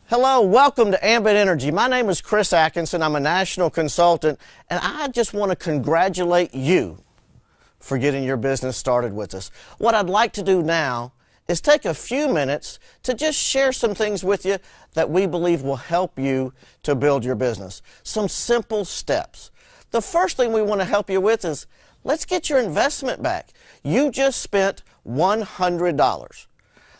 Hello, welcome to Ambit Energy. My name is Chris Atkinson. I'm a national consultant, and I just want to congratulate you for getting your business started with us. What I'd like to do now is take a few minutes to just share some things with you that we believe will help you to build your business. Some simple steps. The first thing we want to help you with is let's get your investment back. You just spent $100.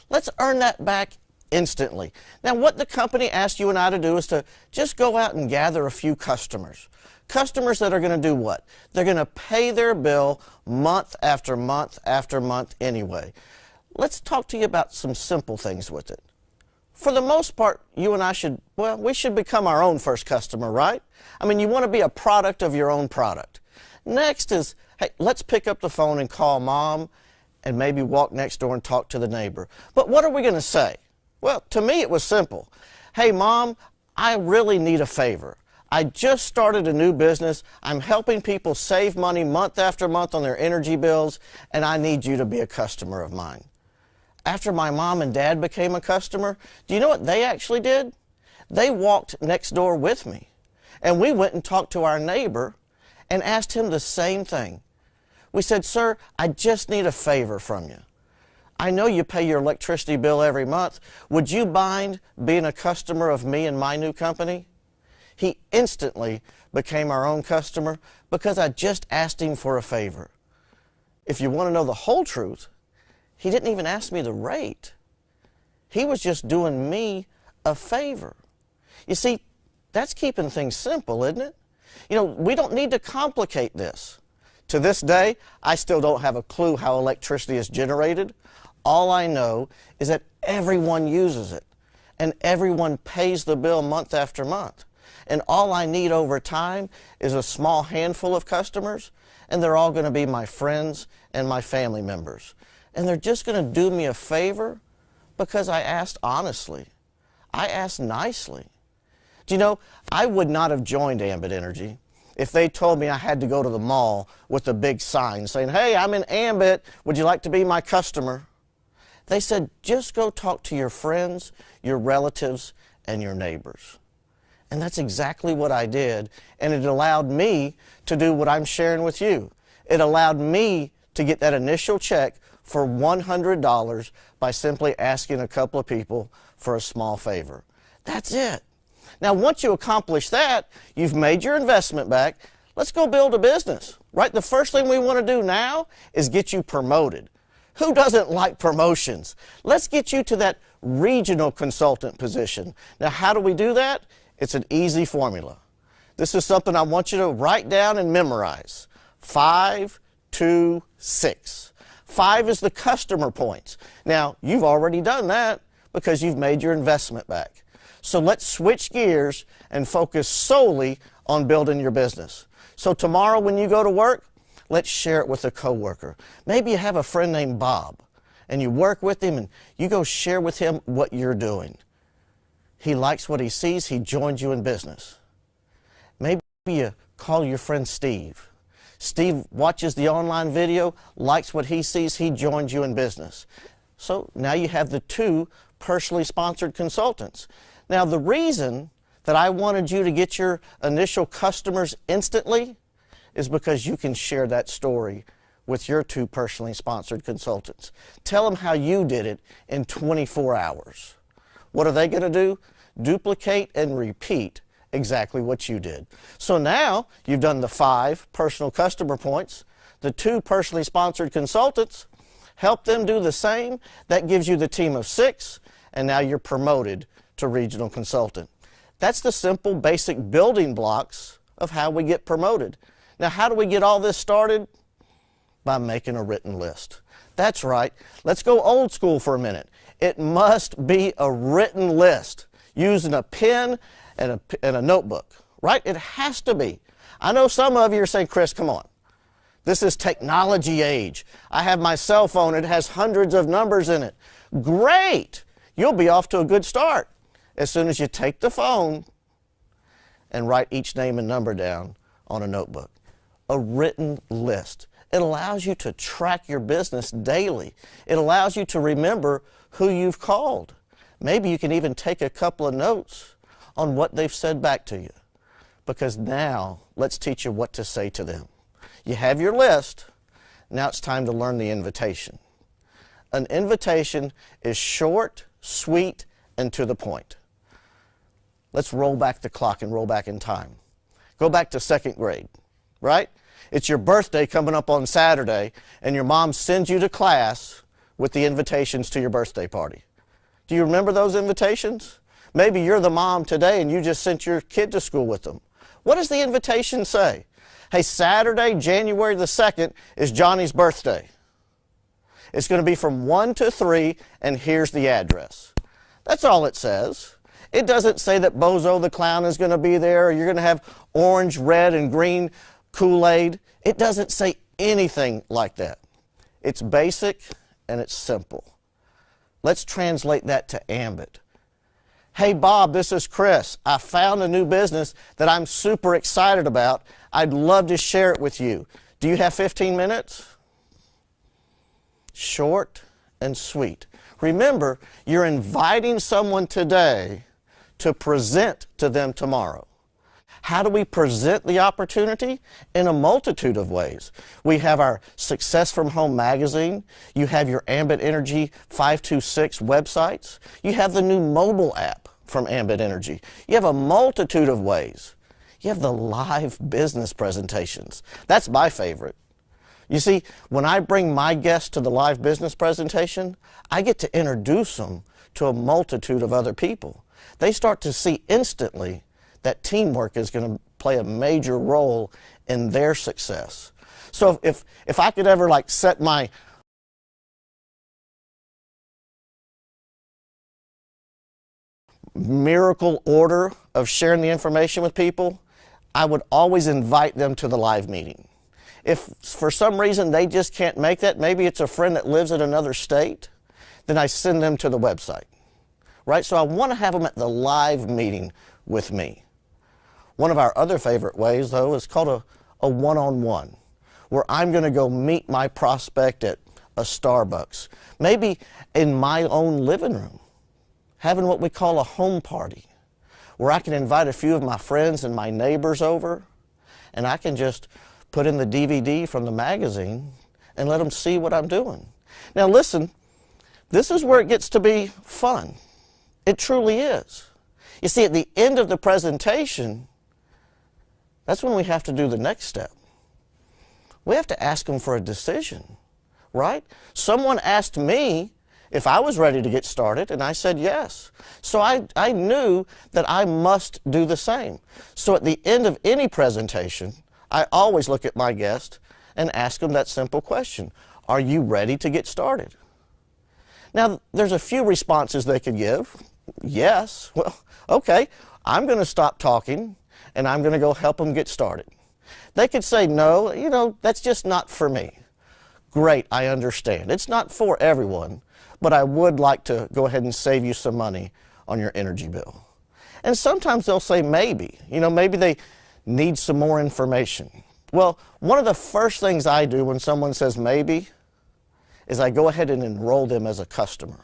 Let's earn that back instantly. Now, what the company asked you and I to do is to just go out and gather a few customers. Customers that are going to do what? They're going to pay their bill month after month after month anyway. Let's talk to you about some simple things with it. For the most part, you and I we should become our own first customer, right? I mean, you want to be a product of your own product. Next is, hey, let's pick up the phone and call mom and maybe walk next door and talk to the neighbor. But what are we going to say? Well, to me, it was simple. Hey, Mom, I really need a favor. I just started a new business. I'm helping people save money month after month on their energy bills, and I need you to be a customer of mine. After my mom and dad became a customer, do you know what they actually did? They walked next door with me, and we went and talked to our neighbor and asked him the same thing. We said, sir, I just need a favor from you. I know you pay your electricity bill every month. Would you mind being a customer of me and my new company? He instantly became our own customer because I just asked him for a favor. If you want to know the whole truth, he didn't even ask me the rate. He was just doing me a favor. You see, that's keeping things simple, isn't it? You know, we don't need to complicate this. To this day, I still don't have a clue how electricity is generated. All I know is that everyone uses it, and everyone pays the bill month after month. And all I need over time is a small handful of customers, and they're all going to be my friends and my family members. And they're just going to do me a favor because I asked honestly. I asked nicely. Do you know, I would not have joined Ambit Energy if they told me I had to go to the mall with a big sign saying, hey, I'm in Ambit, would you like to be my customer? They said, just go talk to your friends, your relatives, and your neighbors. And that's exactly what I did, and it allowed me to do what I'm sharing with you. It allowed me to get that initial check for $100 by simply asking a couple of people for a small favor. That's it. Now, once you accomplish that, you've made your investment back. Let's go build a business, right? The first thing we want to do now is get you promoted. Who doesn't like promotions? Let's get you to that regional consultant position. Now, how do we do that? It's an easy formula. This is something I want you to write down and memorize. 5, 2, 6. 5 is the customer points. Now, you've already done that because you've made your investment back. So let's switch gears and focus solely on building your business. So tomorrow when you go to work, let's share it with a coworker. Maybe you have a friend named Bob, and you work with him, and you go share with him what you're doing. He likes what he sees. He joins you in business. Maybe you call your friend Steve. Steve watches the online video, likes what he sees. He joins you in business. So now you have the 2 personally sponsored consultants. Now, the reason that I wanted you to get your initial customers instantly is because you can share that story with your 2 personally sponsored consultants. Tell them how you did it in 24 hours. What are they going to do? Duplicate and repeat exactly what you did. So now you've done the 5 personal customer points, the 2 personally sponsored consultants, help them do the same. That gives you the team of 6, and now you're promoted to regional consultant. That's the simple, basic building blocks of how we get promoted. Now, how do we get all this started? By making a written list. That's right. Let's go old school for a minute. It must be a written list using a pen and a notebook, right? It has to be. I know some of you are saying, Chris, come on. This is technology age. I have my cell phone. It has hundreds of numbers in it. Great. You'll be off to a good start as soon as you take the phone and write each name and number down on a notebook. A written list. It allows you to track your business daily. It allows you to remember who you've called. Maybe you can even take a couple of notes on what they've said back to you, because now let's teach you what to say to them. You have your list. Now it's time to learn the invitation. An invitation is short, sweet, and to the point. Let's roll back the clock and roll back in time. Go back to second grade, right? It's your birthday coming up on Saturday, and your mom sends you to class with the invitations to your birthday party. Do you remember those invitations? Maybe you're the mom today and you just sent your kid to school with them. What does the invitation say? Hey, Saturday, January the 2nd is Johnny's birthday. It's going to be from 1 to 3, and here's the address. That's all it says. It doesn't say that Bozo the Clown is going to be there, or you're going to have orange, red, and green Kool-Aid. It doesn't say anything like that. It's basic and it's simple. Let's translate that to Ambit. Hey Bob, this is Chris. I found a new business that I'm super excited about. I'd love to share it with you. Do you have 15 minutes? Short and sweet. Remember, you're inviting someone today to present to them tomorrow. How do we present the opportunity? In a multitude of ways. We have our Success from Home magazine. You have your Ambit Energy 526 websites. You have the new mobile app from Ambit Energy. You have a multitude of ways. You have the live business presentations. That's my favorite. You see, when I bring my guests to the live business presentation, I get to introduce them to a multitude of other people. They start to see instantly that teamwork is going to play a major role in their success. So if I could ever set my miracle order of sharing the information with people, I would always invite them to the live meeting. If for some reason they just can't make that, maybe it's a friend that lives in another state, then I send them to the website, right? So I want to have them at the live meeting with me. One of our other favorite ways, though, is called a one-on-one, where I'm going to go meet my prospect at a Starbucks, maybe in my own living room, having what we call a home party, where I can invite a few of my friends and my neighbors over, and I can just put in the DVD from the magazine and let them see what I'm doing. Now listen, this is where it gets to be fun. It truly is. You see, at the end of the presentation, that's when we have to do the next step. We have to ask them for a decision, right? Someone asked me if I was ready to get started, and I said yes. So I knew that I must do the same. So at the end of any presentation, I always look at my guest and ask them that simple question: are you ready to get started? Now, there's a few responses they could give. Yes. Well, okay, I'm going to stop talking and I'm going to go help them get started. They could say, no, that's just not for me. Great, I understand. It's not for everyone, but I would like to go ahead and save you some money on your energy bill. And sometimes they'll say maybe. Maybe they need some more information. Well, one of the first things I do when someone says maybe is I go ahead and enroll them as a customer.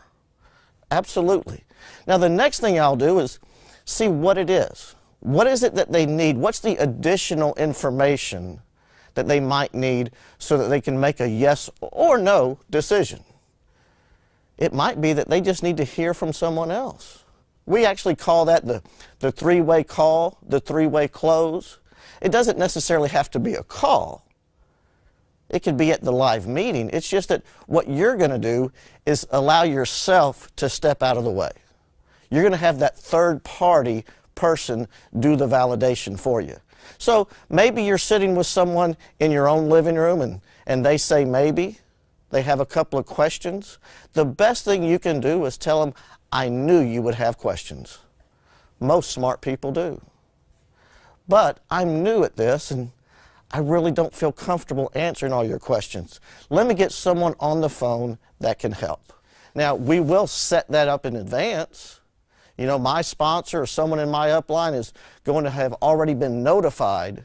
Absolutely. Now, the next thing I'll do is see what it is. What is it that they need? What's the additional information that they might need so that they can make a yes or no decision? It might be that they just need to hear from someone else. We actually call that the three-way call, the three-way close. It doesn't necessarily have to be a call. It could be at the live meeting. It's just that what you're going to do is allow yourself to step out of the way. You're going to have that third-party person do the validation for you. So maybe you're sitting with someone in your own living room and they say maybe. They have a couple of questions. The best thing you can do is tell them, I knew you would have questions. Most smart people do. But I'm new at this and I really don't feel comfortable answering all your questions. Let me get someone on the phone that can help. Now, we will set that up in advance. My sponsor or someone in my upline is going to have already been notified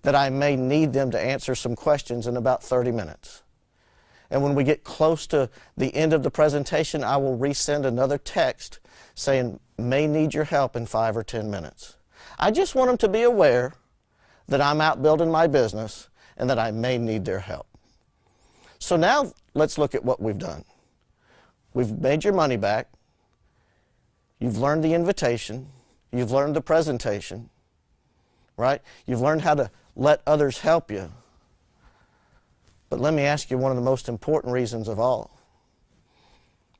that I may need them to answer some questions in about 30 minutes. And when we get close to the end of the presentation, I will resend another text saying, may need your help in 5 or 10 minutes. I just want them to be aware that I'm out building my business and that I may need their help. So now let's look at what we've done. We've made your money back. You've learned the invitation. You've learned the presentation, right? You've learned how to let others help you. But let me ask you one of the most important reasons of all.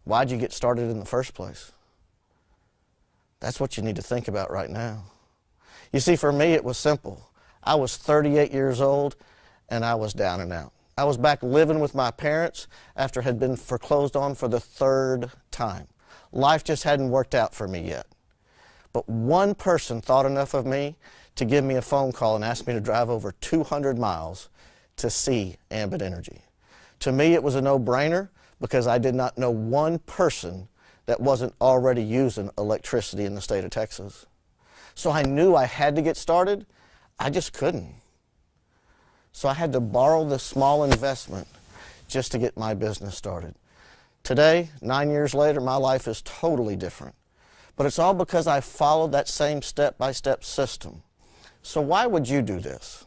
Why'd you get started in the first place? That's what you need to think about right now. You see, for me, it was simple. I was 38 years old, and I was down and out. I was back living with my parents after it had been foreclosed on for the 3rd time. Life just hadn't worked out for me yet. But one person thought enough of me to give me a phone call and ask me to drive over 200 miles to see Ambit Energy. To me, it was a no-brainer because I did not know one person that wasn't already using electricity in the state of Texas. So I knew I had to get started. I just couldn't. So I had to borrow this small investment just to get my business started. Today, 9 years later, my life is totally different. But it's all because I followed that same step-by-step system. So why would you do this?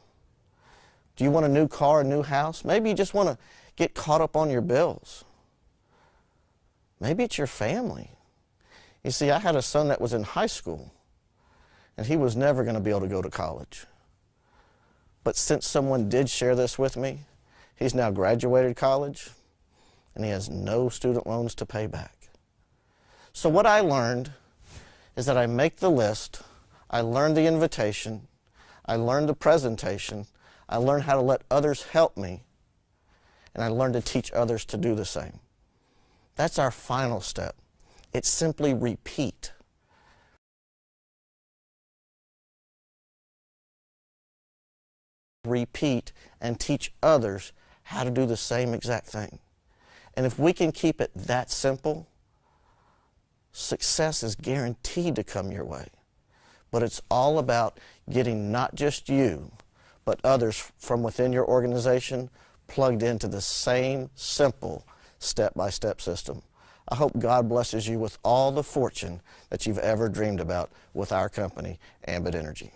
Do you want a new car, a new house? Maybe you just want to get caught up on your bills. Maybe it's your family. You see, I had a son that was in high school, and he was never going to be able to go to college. But since someone did share this with me, he's now graduated college, and he has no student loans to pay back. So what I learned is that I make the list, I learn the invitation, I learn the presentation, I learn how to let others help me, and I learn to teach others to do the same. That's our final step. It's simply repeat. Repeat and teach others how to do the same exact thing. And if we can keep it that simple, success is guaranteed to come your way. But it's all about getting not just you, but others from within your organization plugged into the same simple step-by-step system. I hope God blesses you with all the fortune that you've ever dreamed about with our company, Ambit Energy.